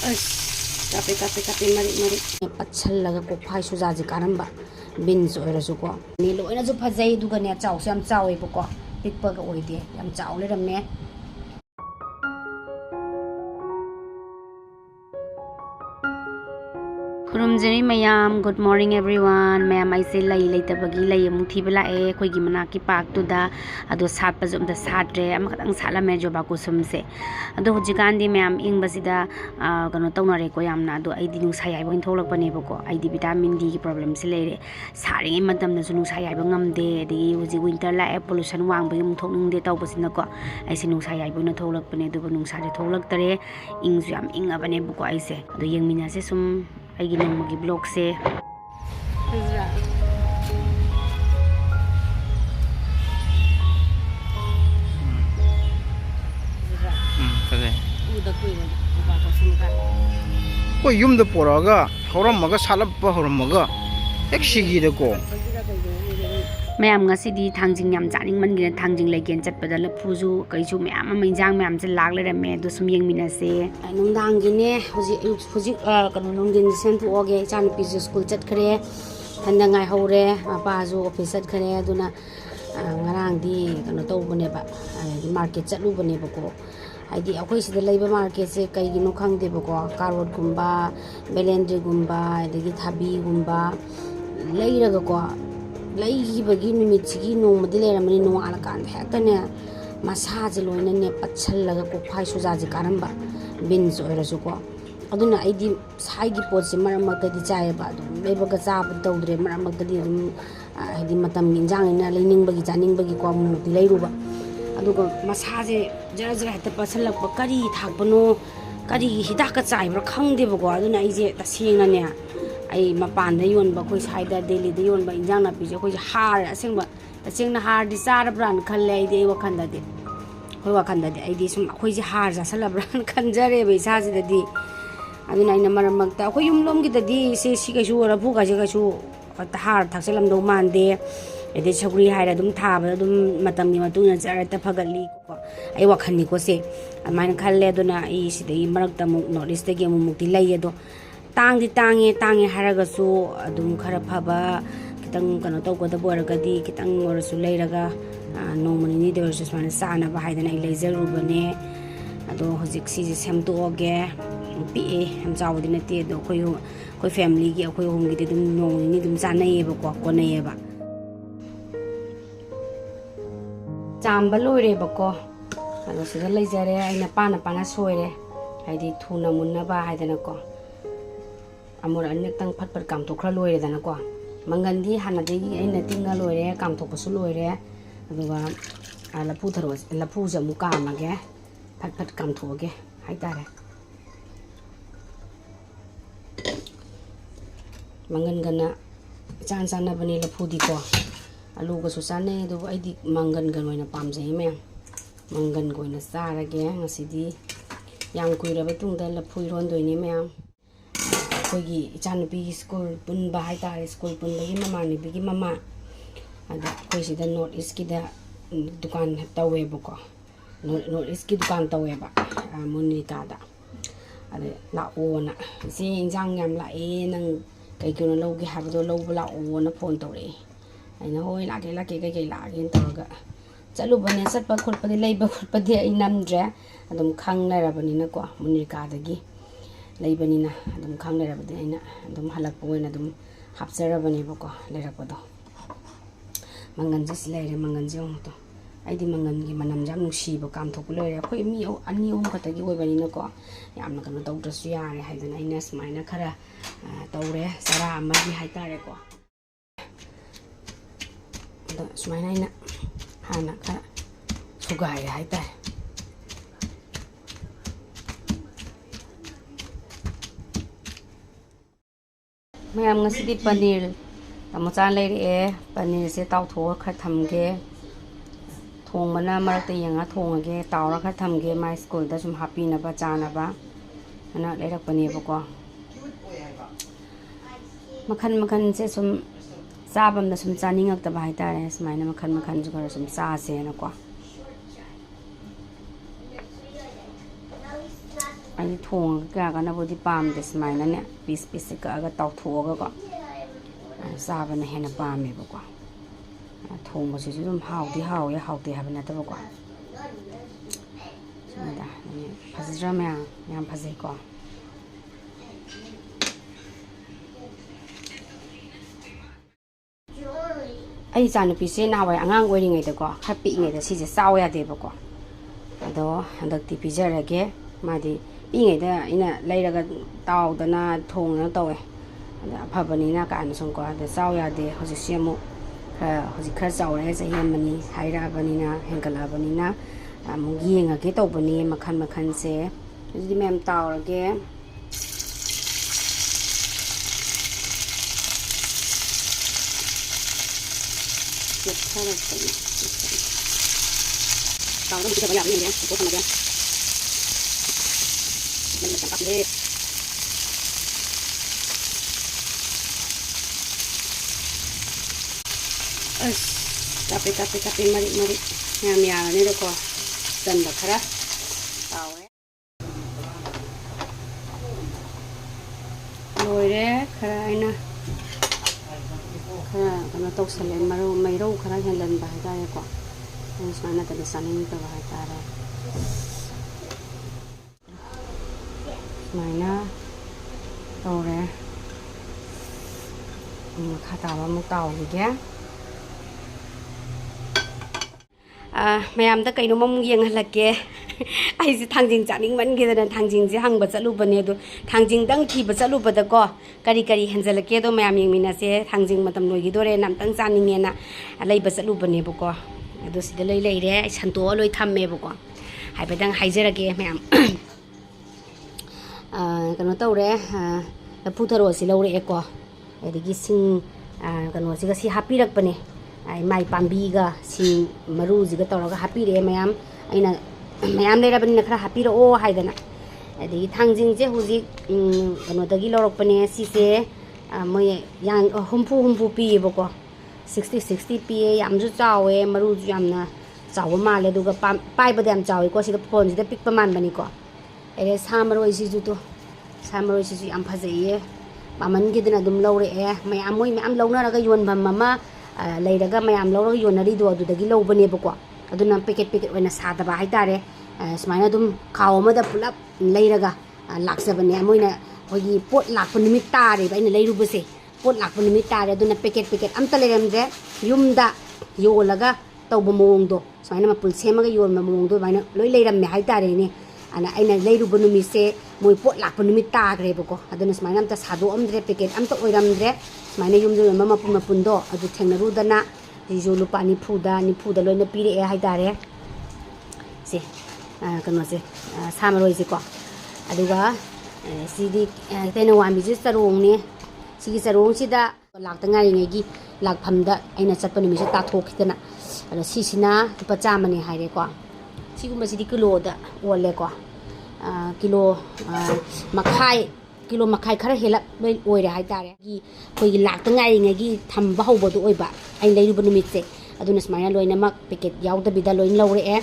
Kape mari patchal laga ko phai sujaji karamba beans oirasu ko ni loina ju phajai duga ne chaw sam chawi ko pikpa ga oide yam chaw le ramne Kurumjani mayam, good morning everyone. Mayam I say leitre bagi lay mu thiba lae khoi gi mana ki pak tu da ado sat pa jom da sat re am kadang sala me jo ba ku sum se ado hojikan di mayam ing basida kano tawna re ko yamna ado ai di nu sai ai bang tholak pane ba ko ai di vitamin D ki problem se le re saring ai madam na sunu sai ai ba ngam de di hoji winter la pollution wang ba yum thok ning de taw basina ko ai se nu sai ai ba na tholak pane do ba nu sa re tholak tare ing ju yam ing abane bu ko ai se ado yeng mina se sum I give them a blog say. Ko yum the poraga, horamaga salapa horamaga, exigi the go. Ma'am ngasi Thangjin yam janing man gina Thangjin legen chat pada lapuju kaisu ma'am mainjang ma'am se lagle ra me do sum yeng mina se nungdang gine hoji kanu nungdin sen tu oge chan pis school chat khare thanda ngai hore pa ju office chat khare aduna ngarang di kanu to bune ba market chat lu bune ba ko aidi akoi sida leiba market se kai gino khang de ba ko carrot gumba belendri gumba adigi thabi gumba leira ga ko Lay bagi numitsigi no madile ramani no alakan hekane massage loina ne patchal laga ko phai sujaji karamba beans oirasu ko aduna aidi sai gi pot se maram ka di chai ba du leba ga cha ba dawdre maram ka di dum hadi matam ginjang ina lening bagi janing bagi ko mu di leiru ba aduga massage jara jara heta patchal ba kari thak bano kari hidak ka chai bra khang de ba ko aduna ije ta singa ne ai mapan da yon ba khoi sai da daily da yon ba injang na pi je khoi har aseng ba aseng na har di sar bran khal le de wa khan da de khoi wa khan da de ai di sum khoi ji har ja sala bran khan jare be sa ji da di aduna ina maram mak ta khoi yum lom gi da di se si ga ju ra bu ga je ga ju ta har thak selam do man de ede chagri hai ra dum tha ba dum matam ni ma tu na jar ta phagali ko ai wa khan ni ko se amain khal le aduna I si de marak ta mu no list ge mu mukti lai do tangi haragasu adum khara phaba kitang kano to ko da boragadi kitang orasu leiraga nomani ni de versus man sana ba haidana laser rubane ado hojik si semto oge pi am chawdi na te do koi family gi koi home gi dum nomani ni dum sanai ba ko nei ba chamba loire ba ko ado sida leijare aina pana soire haidi thuna munna ba haidana ko amor anek tang phat kam to khra loire dana ko mangan di hana de ai na tinga loire kam to pasu loire aduga lapu tharo lapu jamu ka ma ge phat kam to ge hai tare mangan gana chan na bani lapu di ko alu ga su sane do ai di mangan gan oina pam je me mangan ko na sara ge ngasi di yang kuira ba tung da lapu ron do ni me kogi chanapi school pun bahai tare school pun bagi mama ni bagi mama ada koi sida north east ki da dukan tawe buko north east ki dukan tawe ba monika da ada la ona si injang yam la nang kai kuno lo gi habdo lo bla ona phone tore aina hoi la ke kai la gen taga chalu bane sat pa khol pa di lei ba khol pa di ai namdre adum khang la ra bani na ko monika da gi leibanina adum khang le rabadi aina adum halak poina adum hapsara bani bako le rakodo mangan jis leire mangan jong to aidi mangan gi manam jam nusi ba kam thok le khoi mi ani om khata gi oi bani na ko yamna kana taw drasu yare haidana aina smaina khara tawre sara ma gi haitare ko da smaina aina hana khara sugai haitare Mayam ngasi di paneer tamuchan leire paneer se taw tho kha thamge thong mana marakta yanga thongage tawra kha thamge my school da sum happy na ba chana ba ana lerak paneer ba ko makhan se sum sabam na sum chaningak ta ba hai tare smaina makhan ju sum sa se na ko ꯑꯩ ꯊꯣꯡꯉꯒ ꯀꯌꯥ ꯀꯥꯟꯅꯕꯨꯗꯤ ꯄꯥꯝꯗꯦ ꯁꯨꯃꯥꯏꯅꯅꯦ piece ꯄꯤꯁꯁꯦ ꯀꯛꯑꯒ ꯇꯥꯎꯊꯣꯛꯑꯒꯀꯣ ꯆꯥꯕꯅ ꯍꯦꯟꯅ ꯄꯥꯝꯃꯦꯕꯀꯣ ꯊꯣꯡꯕꯁꯤꯁꯨ ꯑꯗꯨꯝ ꯍꯥꯎꯗꯤ ꯍꯥꯎꯋꯦ ꯍꯥꯎꯇꯦ ꯍꯥꯏꯕ ꯅꯠꯇꯕꯀꯣ ꯁꯨꯃꯥꯏꯅ ꯐꯖꯗ꯭ꯔꯥ ꯃꯌꯥꯝ ꯐꯖꯩꯀꯣ ꯑꯩ ꯏꯆꯥꯅꯨꯄꯤꯁꯦ ꯅꯍꯥꯟꯋꯥꯏ ꯑꯉꯥꯡ ꯑꯣꯏꯔꯤꯉꯩꯗꯀꯣ ꯈꯔ ꯄꯤꯛꯏꯉꯩꯗ ꯁꯤꯁꯦ ꯆꯥꯎ ꯌꯥꯗꯦꯕꯀꯣ ꯑꯗꯣ ꯍꯟꯗꯛꯇꯤ ꯄꯤꯖꯔꯒꯦ ꯃꯥꯗꯤ ꯄꯤꯛꯏꯉꯩꯗ ꯑꯩꯅ ꯂꯩꯔꯒ ꯇꯥꯎꯗꯅ ꯊꯣꯡꯗꯅ ꯇꯧꯋꯦ ꯑꯗ ꯑꯐꯕꯅꯤꯅ ꯀꯥꯏꯅ ꯁꯨꯝꯀꯣ ꯑꯗ ꯆꯥꯎ ꯌꯥꯗꯦ ꯍꯧꯖꯤꯛꯁꯦ ꯑꯃꯨꯛ ꯍꯧꯖꯤꯛ ꯈꯔ ꯆꯥꯎꯔꯛꯑꯦ ꯆꯍꯤ ꯑꯃꯅꯤ ꯍꯥꯏꯔꯛꯑꯕꯅꯤꯅ ꯍꯦꯟꯒꯠꯂꯛꯑꯕꯅꯤ나 ꯑꯃꯨꯛ ꯌꯦꯡꯉꯒꯦ ꯇꯧꯕꯅꯤ ꯃꯈꯜ ꯃꯈꯜꯁꯦ ꯑꯗꯨꯗꯤ ꯃꯌꯥꯝ ꯇꯥꯎꯔꯒꯦ ꯀꯥꯞꯄꯤ ꯃꯔꯤꯛ ꯌꯥꯝ ꯌꯥꯔꯅꯤꯗꯀꯣ ꯆꯟꯕ ꯈꯔ ꯇꯥꯎꯔꯦ ꯂꯣꯏꯔꯦ ꯈꯔ ꯑꯩꯅ khá nó tàu sả lên mấy rau khá là lần bài ra quả nên sao nó tự sản lên tàu bài ra đây mày nó tàu này khá tàu vào một tàu gì chứ mayam ta kai no mong yeng halake ai si thangjing chaning man ge da thangjing ji hang ba chalu bane do thangjing dang thi ba chalu ba da ko kari kari henjalake do mayam yeng mina se thangjing matam noi gi dore nam tang chaning ne na lei ba chalu bane ba ko ado si da lei lei re ai santo loi thamme ba ko hai ba dang haijarage mayam kano tawre lapu tharo si lore e ko edigi sing kano si ga si hapirak bane ai mai pambiga si maru jiga tawraga hapire mayam leirabani khara hapiro o haidana adi thangjing je huji kano dagi lorokpane si se moi yang humpu pi boko 60 pi yamju chawe maru ju yamna chawa male duga pai ba dam chawe ko si phone ji da pick pa man bani ko ere samaroi si ju to samaroi si ju am phajaiye maman gidna dum lore e mayam moi mayam lawna raga yon bam mama leiraga mayam lawra yonari do adudagi lawbane bako aduna packet oina sadaba haitare smaina dum khaw amada pulap leiraga laksabane moina hogi pot lakpa nimit tare baina leirubase pot lakpa nimit tare aduna packet amta leramde yumda yolaga tawba mongdo smaina mapul semaga yolma mongdo baina loi leiramme haitare ni ana aina leiruba numise moi pot lakpa nimit tagre bako aduna smaina amta sado amdre packet amta oiramdre smaina yumdo mama mapundo adu thengnaru dana jijo lupa nifuda loina pire e haidare se kano se samaroi se ko aduga sidi tena wambi je sarong ne sigi sarong sida lakta ngari ngegi lakphamda aina chapani mi se ta thokhidana ado sisina lupa chamani haire ko siguma sidi kilo da ole ko kilo makhai khara hela loi oire haitare gi koi lakta ngai ngegi thamba hawbodu oiba ai leiruba numitse aduna smaina loina mak packet yawda bida loin lawre e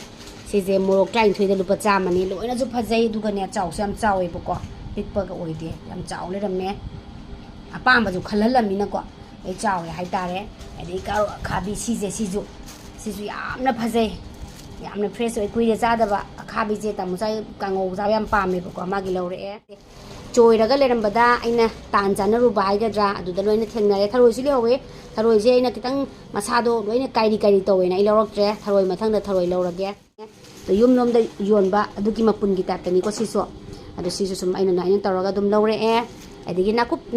sije morok train thoida lupa chamani loina ju phajai duga ne chaw sam chawe bako pikpa ga oide yam chaw le ramme apamba ju khalallamina ko ai chawe haitare adi ka khabi siju yamna phajai yamna fresh oi kuire jadaba khabi je tamusai kangou ja yam pame bako magi lawre e choiraga lerambada aina tan janaru baigadra aduda loina thengnare tharoi si lewe tharoi je aina kitang masado loina kairi towena iloroktre tharoi mathangda tharoi lorage to yumnom da yonba adugi mapun gi tapani ko siso adu siso sum aina tawraga dum lore e adigi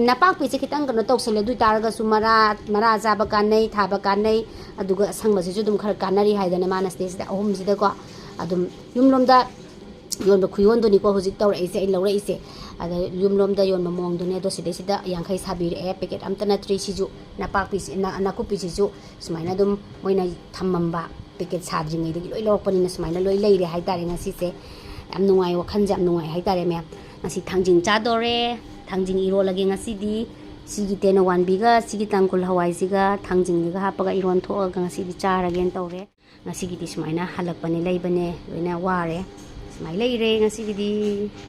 napak pi che kitang kano toksele du taraga sumara jaba kanai thaba kanai aduga sangba sisu dum khara kanari haidana mana stage da ahum sida ko adum yumnom da yon khuyon do ni ko hojik tawra ise ai lawra ise ada yumlom da yon mong do ne do sida yankhai sabir e packet amtana 3 siju napak pi na ku pi siju sumaina dum moina thammamba packet sadringai de loi lorpani na sumaina loi leire haitare ngasi se am nungai wakhan jam nungai haitare me ngasi thangjing cha dore thangjing iro lage ngasi di sigi tena wan biga sigi tangkul hawai siga thangjing ga hapaga iron thoga ngasi di charagen tawre ngasi gi di sumaina halakpani leibane loina ware mai leire ngasi gi di